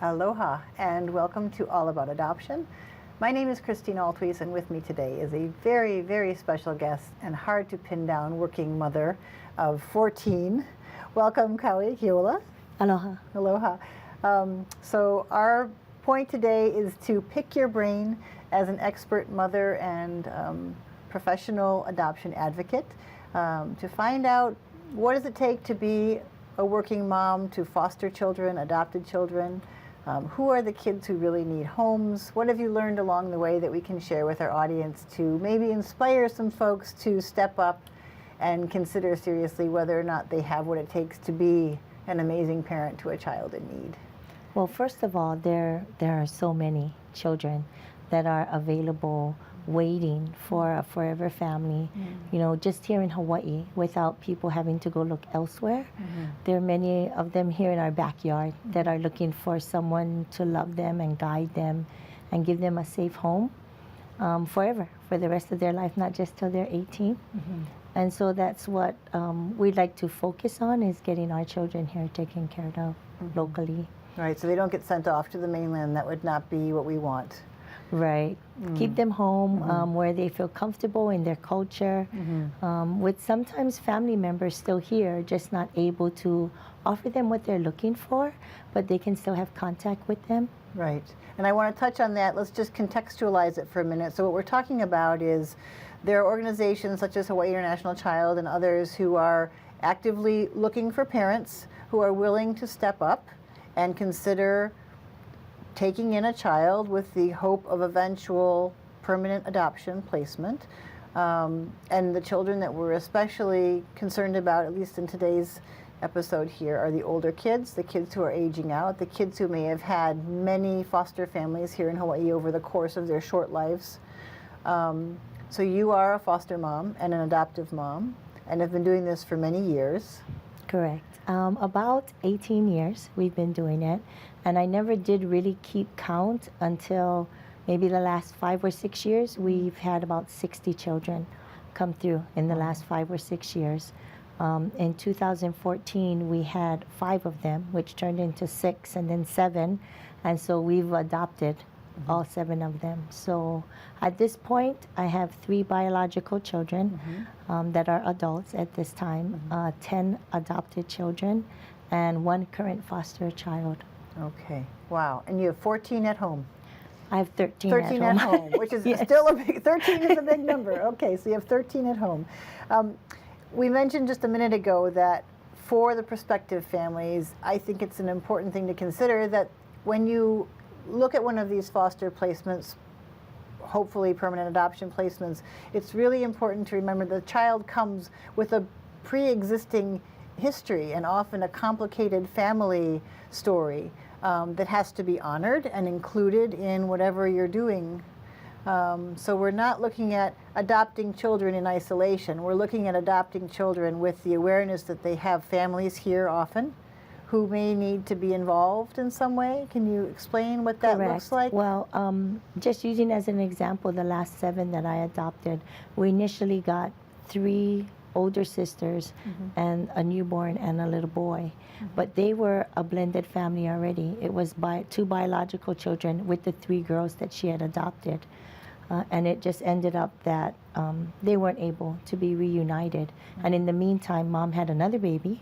Aloha and welcome to All About Adoption. My name is Christine Altwies, and with me today is a very, very special guest and hard to pin down working mother of 14. Welcome, Kaui Kiola. Aloha. Aloha. So our point today is to pick your brain as an expert mother and professional adoption advocate to find out what does it take to be a working mom, to foster children, adopted children. Who are the kids who really need homes? What have you learned along the way that we can share with our audience to maybe inspire some folks to step up and consider seriously whether or not they have what it takes to be an amazing parent to a child in need? Well, first of all, there are so many children that are available waiting for a forever family. You know, just here in Hawaii, without people having to go look elsewhere. There are many of them here in our backyard that are looking for someone to love them and guide them and give them a safe home forever, for the rest of their life, not just till they're 18. And so that's what we'd like to focus on, is getting our children here taken care of locally. Right, so they don't get sent off to the mainland. That would not be what we want. Right. Keep them home where they feel comfortable in their culture, with sometimes family members still here, just not able to offer them what they're looking for, but they can still have contact with them. Right. And I want to touch on that. Let's just contextualize it for a minute. So what we're talking about is there are organizations such as Hawaii International Child and others who are actively looking for parents who are willing to step up and consider taking in a child with the hope of eventual permanent adoption placement. And the children that we're especially concerned about, at least in today's episode here, are the older kids, the kids who are aging out, the kids who may have had many foster families here in Hawaii over the course of their short lives. So you are a foster mom and an adoptive mom and have been doing this for many years. Correct. About 18 years we've been doing it, and I never did really keep count until maybe the last 5 or 6 years. We've had about 60 children come through in the last 5 or 6 years. In 2014, we had 5 of them, which turned into 6 and then 7, and so we've adopted all 7 of them. So at this point, I have 3 biological children that are adults at this time, 10 adopted children, and 1 current foster child. Okay. Wow. And you have 14 at home. I have 13 at home, which is still a big, 13 is a big number. Okay, so you have 13 at home. We mentioned just a minute ago that for the prospective families, I think it's an important thing to consider that when you look at one of these foster placements, hopefully permanent adoption placements, it's really important to remember the child comes with a pre-existing history and often a complicated family story that has to be honored and included in whatever you're doing. So we're not looking at adopting children in isolation. We're looking at adopting children with the awareness that they have families here often who may need to be involved in some way. Can you explain what that looks like? Well, just using as an example, the last 7 that I adopted, we initially got 3 older sisters and a newborn and a little boy. But they were a blended family already. It was 2 biological children with the 3 girls that she had adopted. And it just ended up that they weren't able to be reunited. And in the meantime, Mom had another baby.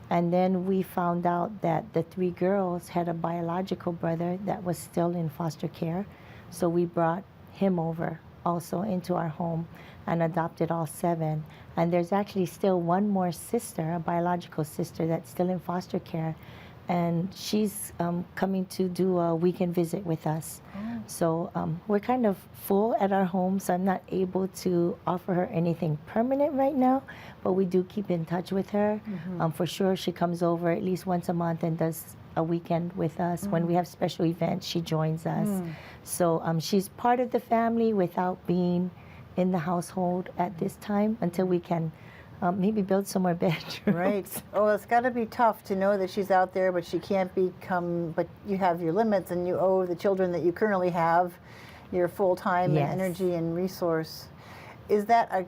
And then we found out that the 3 girls had a biological brother that was still in foster care. So we brought him over also into our home and adopted all 7. And there's actually still 1 more sister, a biological sister, that's still in foster care. And she's coming to do a weekend visit with us. So we're kind of full at our home, so I'm not able to offer her anything permanent right now, but we do keep in touch with her. For sure, she comes over at least once a month and does a weekend with us. When we have special events, she joins us. So she's part of the family without being in the household at this time until we can maybe build some more bedrooms. Right. Oh, it's got to be tough to know that she's out there, but she can't become, but you have your limits and you owe the children that you currently have your full time and energy and resource. Is that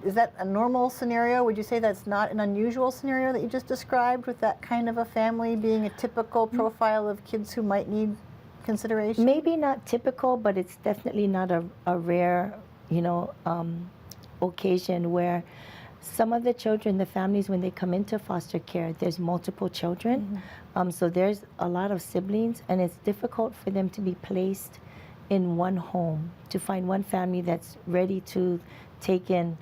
is that a normal scenario? Would you say that's not an unusual scenario that you just described, with that kind of a family being a typical profile of kids who might need consideration? Maybe not typical, but it's definitely not a rare, occasion where some of the children, the families, when they come into foster care, there's multiple children. So there's a lot of siblings, and it's difficult for them to be placed in one home, to find one family that's ready to take in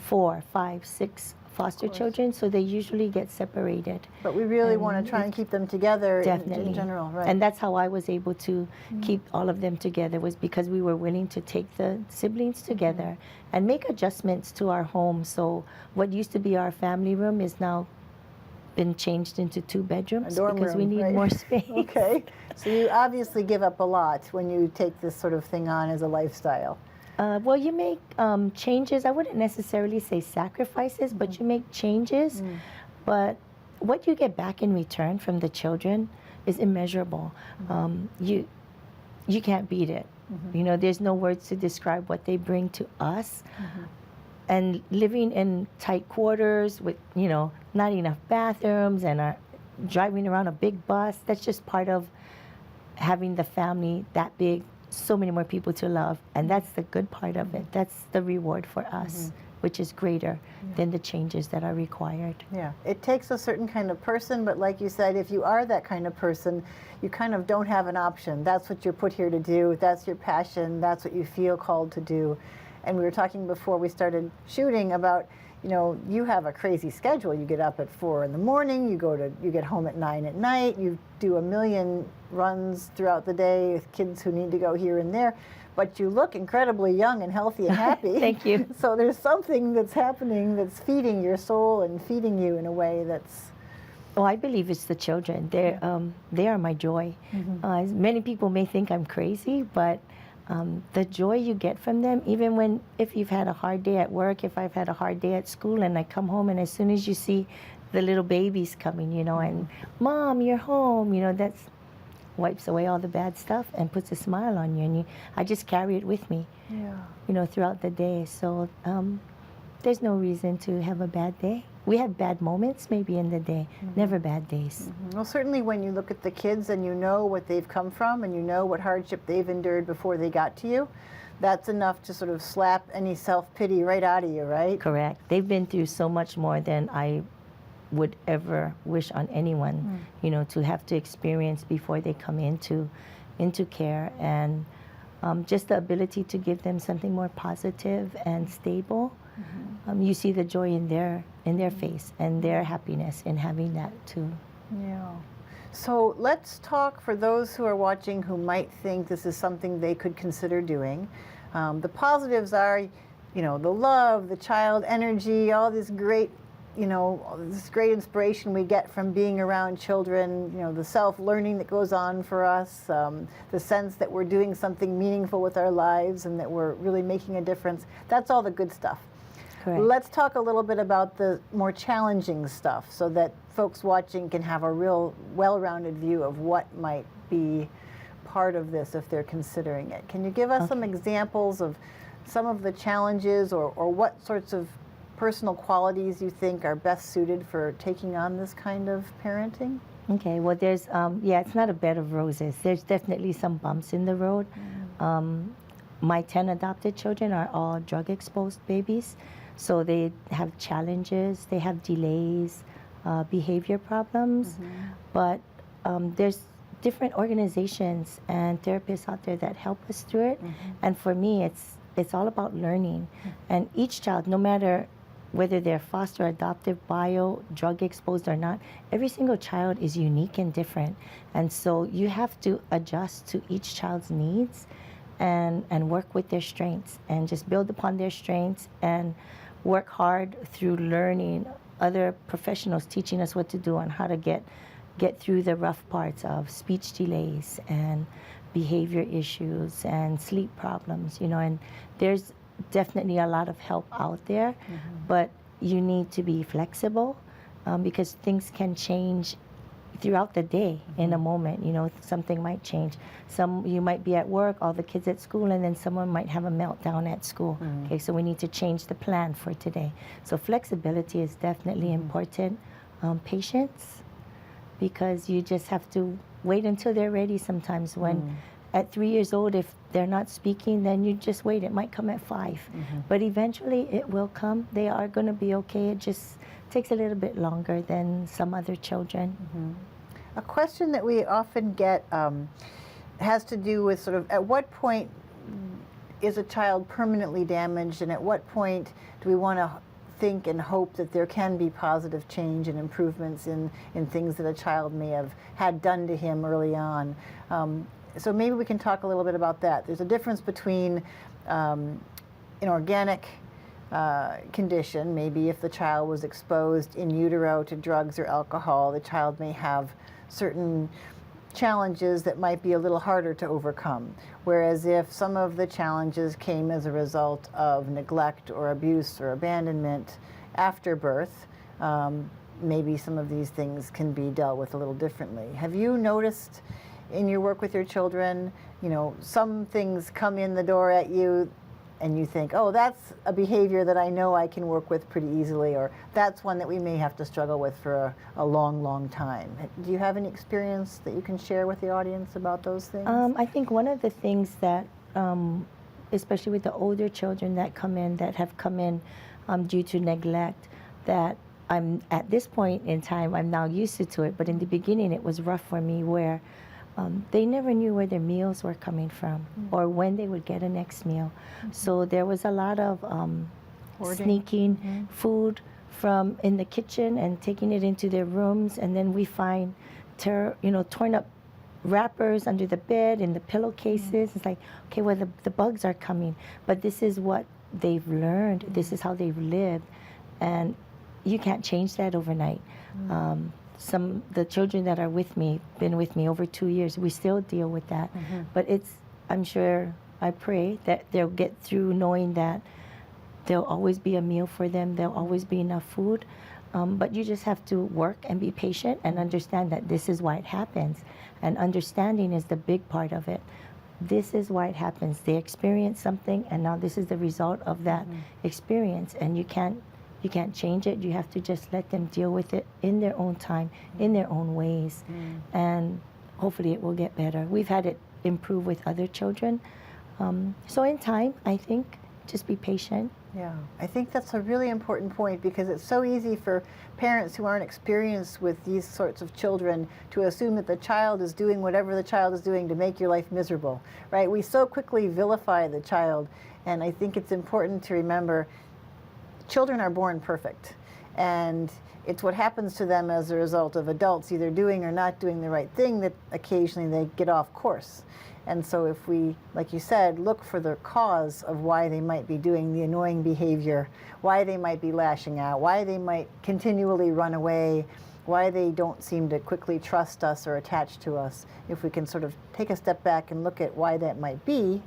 4, 5, 6 foster children. So they usually get separated. But we really want to try and keep them together in general, right? And that's how I was able to keep all of them together, was because we were willing to take the siblings together and make adjustments to our home. So what used to be our family room is now been changed into 2 bedrooms because we need more space. Okay. So you obviously give up a lot when you take this sort of thing on as a lifestyle. Well, you make changes. I wouldn't necessarily say sacrifices, but you make changes. But what you get back in return from the children is immeasurable. You can't beat it. There's no words to describe what they bring to us. And living in tight quarters with, not enough bathrooms, and driving around a big bus, that's just part of having the family that big, so many more people to love. And that's the good part of it. That's the reward for us, which is greater than the changes that are required. Yeah, it takes a certain kind of person, but like you said, if you are that kind of person, you kind of don't have an option. That's what you're put here to do. That's your passion. That's what you feel called to do. And we were talking before we started shooting about, you have a crazy schedule. You get up at 4 in the morning, you get home at 9 at night, you do a million runs throughout the day with kids who need to go here and there. But you look incredibly young and healthy and happy. Thank you. So there's something that's happening that's feeding your soul and feeding you in a way that's... Oh, I believe it's the children. They are my joy. Many people may think I'm crazy, but the joy you get from them, even if you've had a hard day at work, if I've had a hard day at school, and I come home, and as soon as you see the little babies coming, and Mom, you're home, that wipes away all the bad stuff and puts a smile on you, and I just carry it with me, throughout the day. So there's no reason to have a bad day. We have bad moments maybe in the day, never bad days. Well, certainly when you look at the kids and you know what they've come from and you know what hardship they've endured before they got to you, that's enough to sort of slap any self-pity right out of you, right? Correct. They've been through so much more than I would ever wish on anyone, to have to experience before they come into care. And just the ability to give them something more positive and stable. You see the joy in their face and their happiness in having that too. Yeah. So let's talk, for those who are watching who might think this is something they could consider doing. The positives are, the love, the child energy, all this great, this great inspiration we get from being around children, the self-learning that goes on for us, the sense that we're doing something meaningful with our lives and that we're really making a difference. That's all the good stuff. Correct. Let's talk a little bit about the more challenging stuff so that folks watching can have a real well-rounded view of what might be part of this if they're considering it. Can you give us some examples of some of the challenges or what sorts of personal qualities you think are best suited for taking on this kind of parenting? Okay, well, there's, it's not a bed of roses. There's definitely some bumps in the road. My 10 adopted children are all drug-exposed babies. So they have challenges, they have delays, behavior problems, but there's different organizations and therapists out there that help us through it. And for me, it's all about learning. And each child, no matter whether they're foster, adoptive, bio, drug exposed or not, every single child is unique and different. And so you have to adjust to each child's needs and work with their strengths and just build upon their strengths and work hard through learning, other professionals teaching us what to do on how to get through the rough parts of speech delays and behavior issues and sleep problems, and there's definitely a lot of help out there, but you need to be flexible because things can change throughout the day in a moment. You know, something might change. You might be at work, all the kids at school, and then someone might have a meltdown at school. Okay, so we need to change the plan for today. So flexibility is definitely important. Patience, because you just have to wait until they're ready sometimes. When at 3 years old, if they're not speaking, then you just wait. It might come at 5. But eventually it will come. They are going to be okay. It just takes a little bit longer than some other children. A question that we often get has to do with sort of at what point is a child permanently damaged, and at what point do we want to think and hope that there can be positive change and improvements in things that a child may have had done to him early on. So maybe we can talk a little bit about that. There's a difference between an organic condition. Maybe if the child was exposed in utero to drugs or alcohol, the child may have certain challenges that might be a little harder to overcome. Whereas if some of the challenges came as a result of neglect or abuse or abandonment after birth, maybe some of these things can be dealt with a little differently. Have you noticed in your work with your children, you know, some things come in the door at you and you think, oh, that's a behavior that I know I can work with pretty easily, or that's one that we may have to struggle with for a long, long time. Do you have any experience that you can share with the audience about those things? I think one of the things that, especially with the older children that have come in due to neglect, that I'm at this point in time, I'm now used to it, but in the beginning it was rough for me, where they never knew where their meals were coming from or when they would get a next meal. So there was a lot of sneaking food from in the kitchen and taking it into their rooms, and then we find torn up wrappers under the bed, in the pillowcases. It's like, okay, well, the bugs are coming, but this is what they've learned. This is how they've lived, and you can't change that overnight. The children that are with me, been with me over 2 years, we still deal with that. But I'm sure, I pray that they'll get through knowing that there'll always be a meal for them, there'll always be enough food. But you just have to work and be patient and understand that this is why it happens. And understanding is the big part of it. This is why it happens. They experience something, and now this is the result of that experience. And you can't change it. You have to just let them deal with it in their own time, in their own ways. And hopefully it will get better. We've had it improve with other children. So in time, I think, just be patient. Yeah, I think that's a really important point, because it's so easy for parents who aren't experienced with these sorts of children to assume that the child is doing whatever the child is doing to make your life miserable, right? We so quickly vilify the child, and I think it's important to remember children are born perfect, and it's what happens to them as a result of adults either doing or not doing the right thing that occasionally they get off course. And so if we, like you said, look for the cause of why they might be doing the annoying behavior, why they might be lashing out, why they might continually run away, why they don't seem to quickly trust us or attach to us, if we can sort of take a step back and look at why that might be,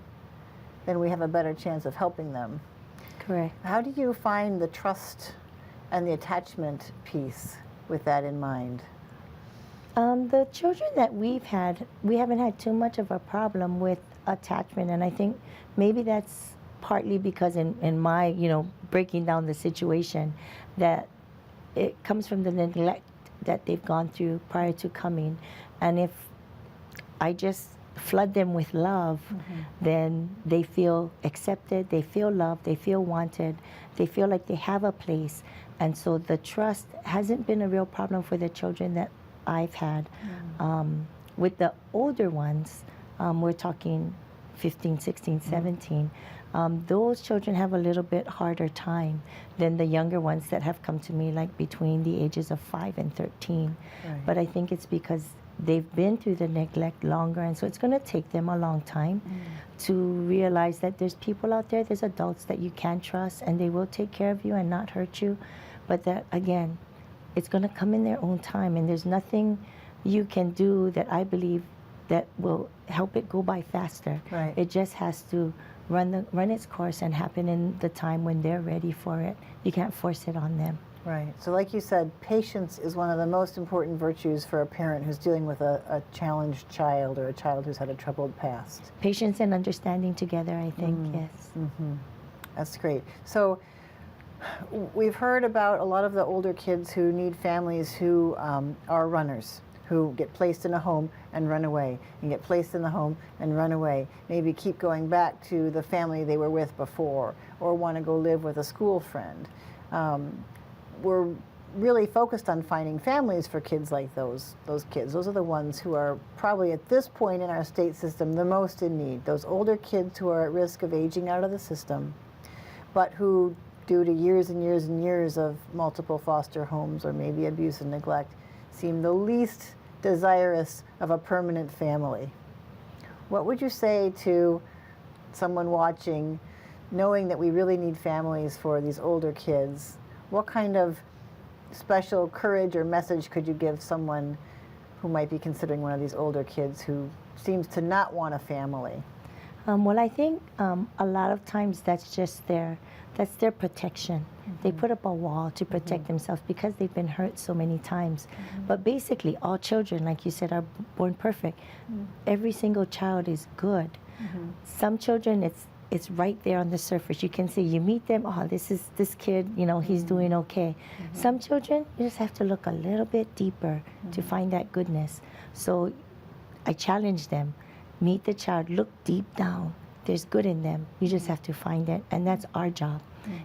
then we have a better chance of helping them. Correct. How do you find the trust and the attachment piece with that in mind? The children that we've had, we haven't had too much of a problem with attachment, and I think maybe that's partly because in my, breaking down the situation, that it comes from the neglect that they've gone through prior to coming. And if I just flood them with love, then they feel accepted, they feel loved, they feel wanted, they feel like they have a place. And so the trust hasn't been a real problem for the children that I've had. With the older ones, we're talking 15, 16, 17, those children have a little bit harder time than the younger ones that have come to me, like between the ages of 5 and 13. Right. But I think it's because they've been through the neglect longer, and so it's going to take them a long time to realize that there's people out there, there's adults that you can trust, and they will take care of you and not hurt you. But that, again, it's going to come in their own time, and there's nothing you can do that I believe that will help it go by faster. Right. It just has to run its course and happen in the time when they're ready for it. You can't force it on them. Right. So like you said, patience is one of the most important virtues for a parent who's dealing with a challenged child or a child who's had a troubled past. Patience and understanding together, I think, yes. That's great. So we've heard about a lot of the older kids who need families who are runners, who get placed in a home and run away, and get placed in the home and run away. Maybe keep going back to the family they were with before, or want to go live with a school friend. We're really focused on finding families for kids like those kids. Those are the ones who are probably at this point in our state system the most in need. Those older kids who are at risk of aging out of the system, but who, due to years and years and years of multiple foster homes or maybe abuse and neglect, seem the least desirous of a permanent family. What would you say to someone watching, knowing that we really need families for these older kids? What kind of special courage or message could you give someone who might be considering one of these older kids who seems to not want a family? Well, I think a lot of times that's their protection. They put up a wall to protect themselves because they've been hurt so many times. But basically, all children, like you said, are born perfect. Every single child is good. Some children, it's right there on the surface. You can see, you meet them, oh, this kid, he's doing okay. Some children, you just have to look a little bit deeper to find that goodness. So I challenge them, meet the child, look deep down. There's good in them. You just have to find it. And that's our job,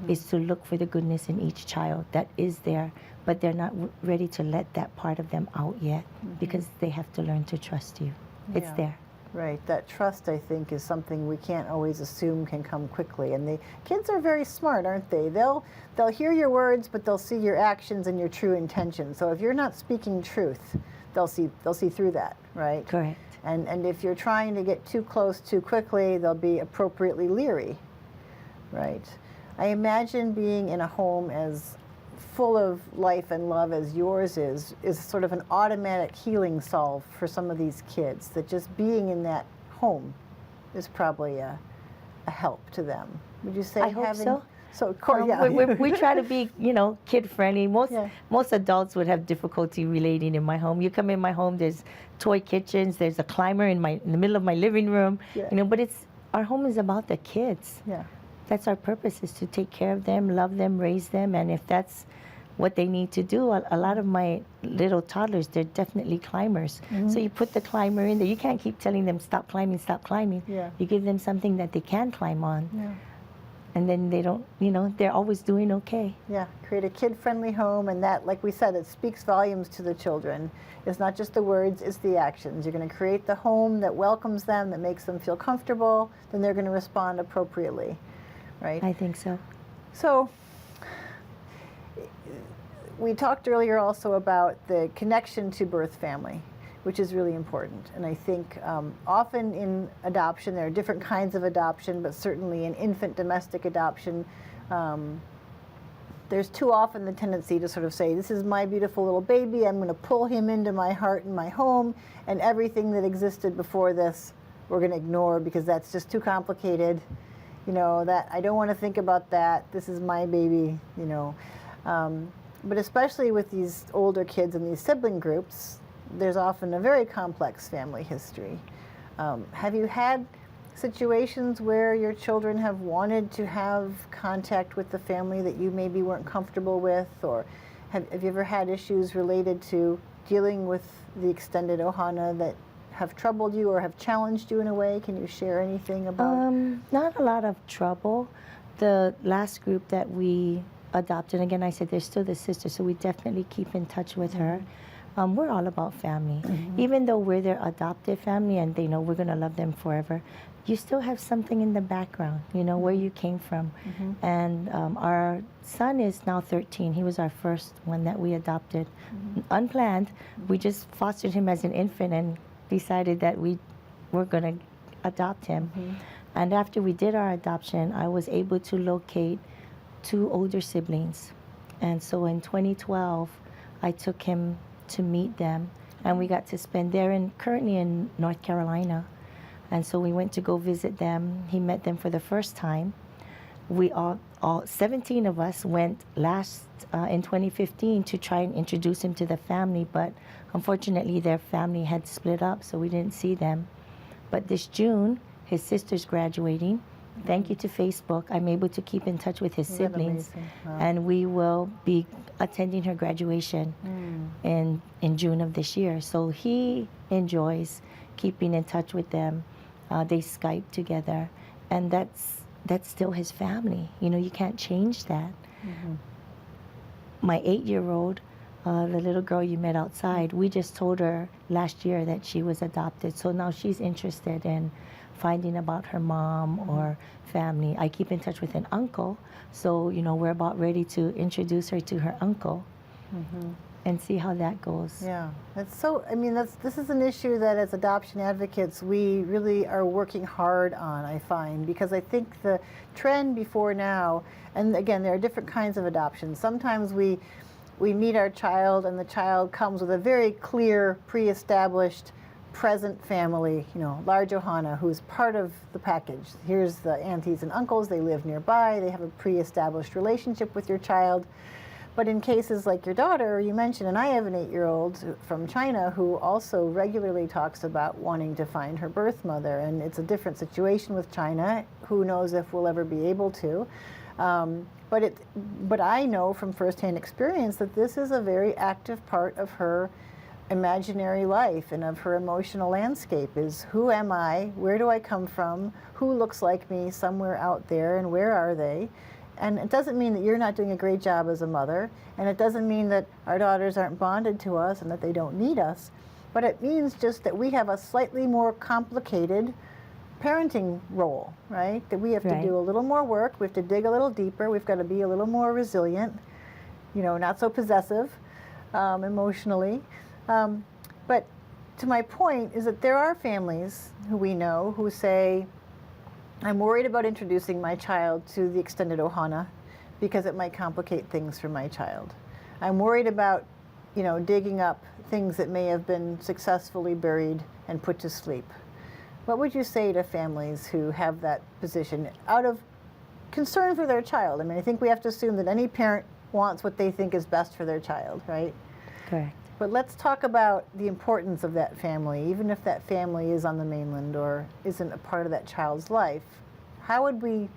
is to look for the goodness in each child that is there, but they're not ready to let that part of them out yet because they have to learn to trust you. It's there. Right. That trust, I think, is something we can't always assume can come quickly. And the kids are very smart, aren't they? They'll hear your words, but they'll see your actions and your true intentions. So if you're not speaking truth, they'll see through that, right? Correct. And if you're trying to get too close too quickly, they'll be appropriately leery, right? I imagine being in a home as full of life and love as yours is sort of an automatic healing solve for some of these kids, that just being in that home is probably a help to them. Would you say? I hope so. So, of course, yeah. We try to be, kid friendly. Most adults would have difficulty relating in my home. You come in my home, there's toy kitchens, there's a climber in the middle of my living room, but our home is about the kids. Yeah. That's our purpose, is to take care of them, love them, raise them, and if that's what they need to do, a lot of my little toddlers, they're definitely climbers. So you put the climber in there. You can't keep telling them, stop climbing, stop climbing. Yeah. You give them something that they can climb on. Yeah. And then they don't, they're always doing okay. Yeah, create a kid-friendly home, and that, like we said, it speaks volumes to the children. It's not just the words, it's the actions. You're going to create the home that welcomes them, that makes them feel comfortable, then they're going to respond appropriately, right? I think so. So, we talked earlier also about the connection to birth family, which is really important. And I think often in adoption, there are different kinds of adoption, but certainly in infant domestic adoption, there's too often the tendency to sort of say, this is my beautiful little baby, I'm going to pull him into my heart and my home, and everything that existed before this we're going to ignore because that's just too complicated. That I don't want to think about that. This is my baby, But especially with these older kids and these sibling groups, there's often a very complex family history. Have you had situations where your children have wanted to have contact with the family that you maybe weren't comfortable with? Or have you ever had issues related to dealing with the extended Ohana that have troubled you or have challenged you in a way? Can you share anything about? Not a lot of trouble. The last group that we adopted, again, I said there's still the sister, so we definitely keep in touch with her. We're all about family. Even though we're their adopted family and they know we're going to love them forever, you still have something in the background, where you came from. And our son is now 13. He was our first one that we adopted. Unplanned. We just fostered him as an infant and decided that we were going to adopt him. And after we did our adoption, I was able to locate 2 older siblings. And so in 2012, I took him to meet them, and we got to spend, they're currently in North Carolina. And so we went to go visit them. He met them for the first time. we all 17 of us went last in 2015 to try and introduce him to the family, but unfortunately their family had split up, so we didn't see them. But this June, his sister's graduating. Thank you to Facebook, I'm able to keep in touch with his Isn't that siblings, amazing? Wow. and we will be attending her graduation in June of this year. So he enjoys keeping in touch with them. They Skype together, and that's still his family. You know, you can't change that. My 8-year-old, the little girl you met outside, we just told her last year that she was adopted. So now she's interested in finding about her mom or family. I keep in touch with an uncle, so you know we're about ready to introduce her to her uncle and see how that goes. Yeah, that's so. I mean, this is an issue that as adoption advocates we really are working hard on. I find, because I think the trend before now, and again there are different kinds of adoptions. Sometimes we meet our child and the child comes with a very clear, pre-established present family, you know, large Ohana, who's part of the package. Here's the aunties and uncles, they live nearby, they have a pre-established relationship with your child. But in cases like your daughter, you mentioned, and I have an 8-year-old from China who also regularly talks about wanting to find her birth mother, and it's a different situation with China. Who knows if we'll ever be able to. But I know from firsthand experience that this is a very active part of her imaginary life and of her emotional landscape. Is who am I, where do I come from, who looks like me somewhere out there, and where are they? And it doesn't mean that you're not doing a great job as a mother, and it doesn't mean that our daughters aren't bonded to us and that they don't need us, but it means just that we have a slightly more complicated parenting role, right? That we have to do a little more work, we have to dig a little deeper, we've got to be a little more resilient, you know, not so possessive emotionally. But to my point is that there are families who we know who say, I'm worried about introducing my child to the extended Ohana because it might complicate things for my child. I'm worried about, you know, digging up things that may have been successfully buried and put to sleep. What would you say to families who have that position out of concern for their child? I mean, I think we have to assume that any parent wants what they think is best for their child, right? Correct. But let's talk about the importance of that family, even if that family is on the mainland or isn't a part of that child's life. How would we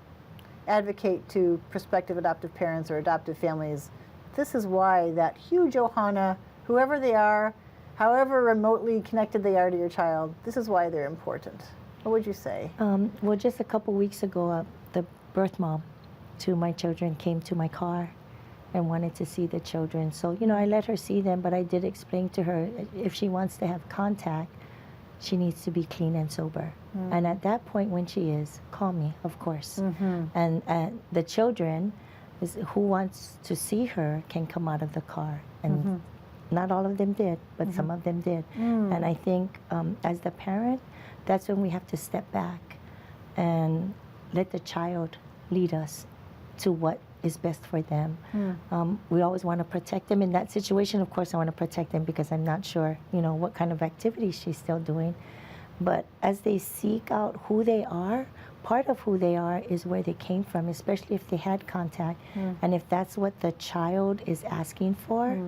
advocate to prospective adoptive parents or adoptive families? This is why that huge Ohana, whoever they are, however remotely connected they are to your child, this is why they're important. What would you say? Well, just a couple weeks ago, the birth mom to my children came to my car and wanted to see the children. So, you know, I let her see them, but I did explain to her if she wants to have contact, she needs to be clean and sober. And at that point when she is, call me, of course. And the children who wants to see her can come out of the car. And not all of them did, but some of them did. And I think as the parent, that's when we have to step back and let the child lead us to what is best for them. We always want to protect them. In that situation, of course, I want to protect them because I'm not sure, you know, what kind of activities she's still doing. But as they seek out who they are, part of who they are is where they came from, especially if they had contact. And if that's what the child is asking for,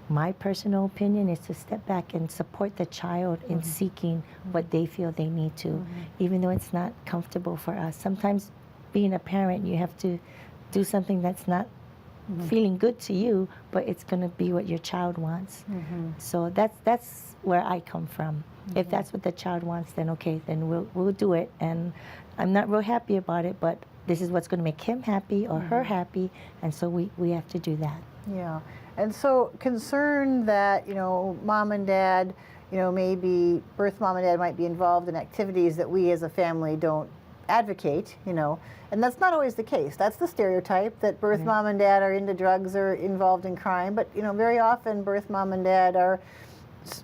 my personal opinion is to step back and support the child in seeking what they feel they need to, even though it's not comfortable for us. Sometimes being a parent, you have to do something that's not feeling good to you, but it's going to be what your child wants. So that's where I come from. If that's what the child wants, then okay, then we'll do it. And I'm not real happy about it, but this is what's going to make him happy or her happy, and so we have to do that. Yeah, and so concern that, you know, mom and dad, you know, maybe birth mom and dad might be involved in activities that we as a family don't advocate, you know, and that's not always the case. That's the stereotype, that birth mom and dad are into drugs or involved in crime, but, you know, very often birth mom and dad are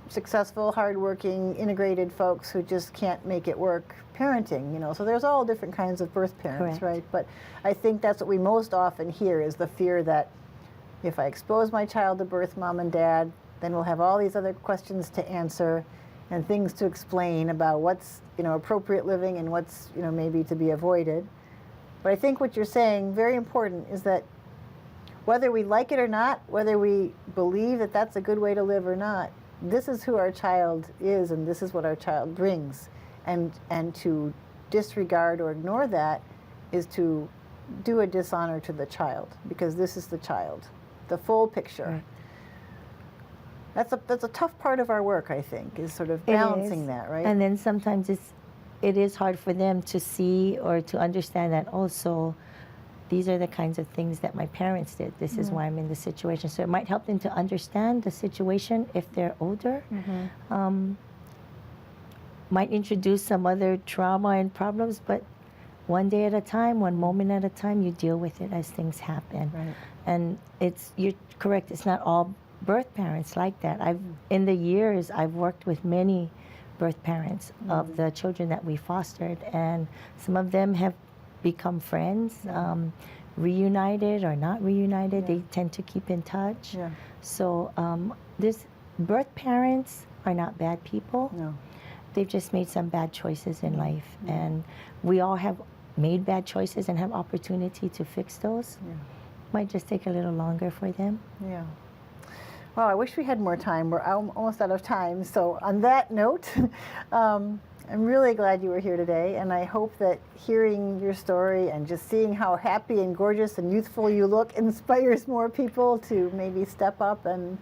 successful, hardworking, integrated folks who just can't make it work parenting, you know. So there's all different kinds of birth parents, right? But I think that's what we most often hear, is the fear that if I expose my child to birth mom and dad, then we'll have all these other questions to answer and things to explain about what's, you know, appropriate living and what's, you know, maybe to be avoided. But I think what you're saying, very important, is that whether we like it or not, whether we believe that that's a good way to live or not, this is who our child is and this is what our child brings. And to disregard or ignore that is to do a dishonor to the child, because this is the child, the full picture. Right. That's a tough part of our work, I think, is sort of balancing that, right? And then sometimes it is hard for them to see or to understand that also these are the kinds of things that my parents did. This is why I'm in this situation. So it might help them to understand the situation if they're older. Might introduce some other trauma and problems, but one day at a time, one moment at a time, you deal with it as things happen. Right. And you're correct, it's not all birth parents like that. In the years, I've worked with many birth parents of the children that we fostered, and some of them have become friends, reunited or not reunited. They tend to keep in touch. So birth parents are not bad people. No. They've just made some bad choices in life, and we all have made bad choices and have opportunity to fix those. Might just take a little longer for them. Yeah. Well, I wish we had more time. We're almost out of time. So on that note, I'm really glad you were here today, and I hope that hearing your story and just seeing how happy and gorgeous and youthful you look inspires more people to maybe step up and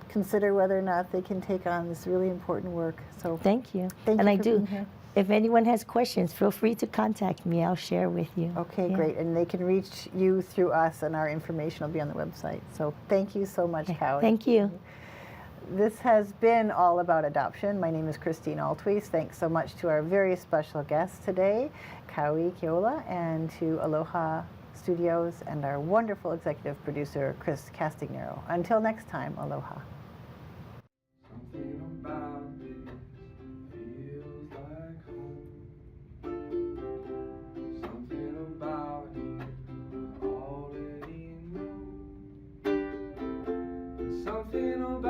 consider whether or not they can take on this really important work. So thank you. Thank and you I for do. being here. If anyone has questions, feel free to contact me. I'll share with you. Okay, great. And they can reach you through us, and our information will be on the website. So thank you so much, Cowie. Thank you. This has been All About Adoption. My name is Christine Altwies. Thanks so much to our very special guests today, Cowie Keola, and to Aloha Studios, and our wonderful executive producer, Chris Castignero. Until next time, aloha. Something about this feels like home. Something about you I already know. And something about